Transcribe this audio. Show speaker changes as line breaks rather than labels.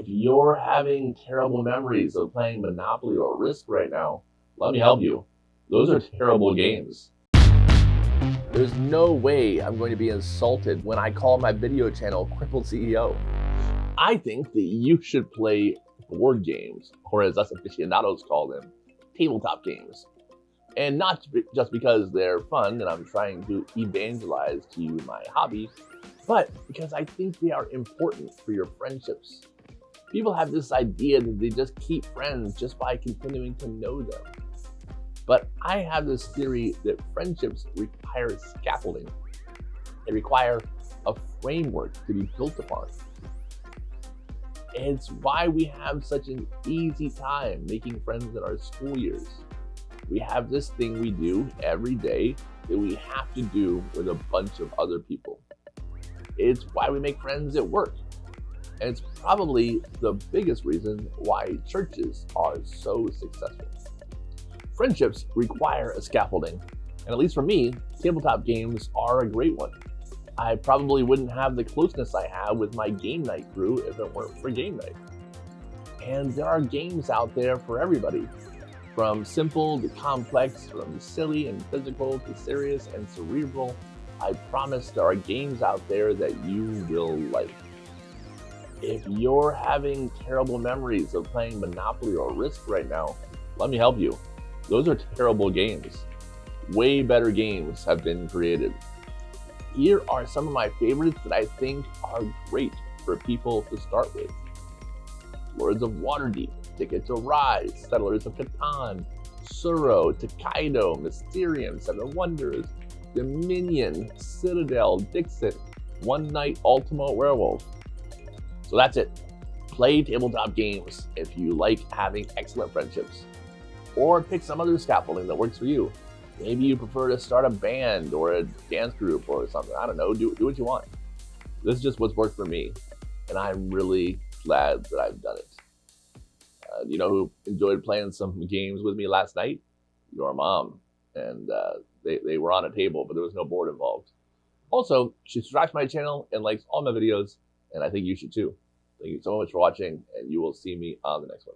you're having terrible memories of playing Monopoly or Risk right now, let me help you. Those are terrible games. There's no way I'm going to be insulted when I call my video channel Crippled CEO. I think that you should play board games, or as us aficionados call them, tabletop games. And not just because they're fun and I'm trying to evangelize to you my hobby, but because I think they are important for your friendships. People have this idea that they just keep friends just by continuing to know them. But I have this theory that friendships require scaffolding. They require a framework to be built upon. It's why we have such an easy time making friends in our school years. We have this thing we do every day that we have to do with a bunch of other people. It's why we make friends at work. And it's probably the biggest reason why churches are so successful. Friendships require a scaffolding, and at least for me, tabletop games are a great one. I probably wouldn't have the closeness I have with my game night crew if it weren't for game night. And there are games out there for everybody, from simple to complex, from silly and physical to serious and cerebral. I promise there are games out there that you will like. If you're having terrible memories of playing Monopoly or Risk right now, let me help you. Those are terrible games. Way better games have been created. Here are some of my favorites that I think are great for people to start with. Lords of Waterdeep, Ticket to Ride, Settlers of Catan, Suro, Tokaido, Mysterium, Seven Wonders, Dominion, Citadel, Dixit, One Night Ultimate Werewolf. So that's it. Play tabletop games if you like having excellent friendships. Or pick some other scaffolding that works for you. Maybe you prefer to start a band or a dance group or something. I don't know, do what you want. This is just what's worked for me. And I'm really glad that I've done it. You know who enjoyed playing some games with me last night? Your mom. And they were on a table, but there was no board involved. Also, she subscribes to my channel and likes all my videos, and I think you should too. Thank you so much for watching, and you will see me on the next one.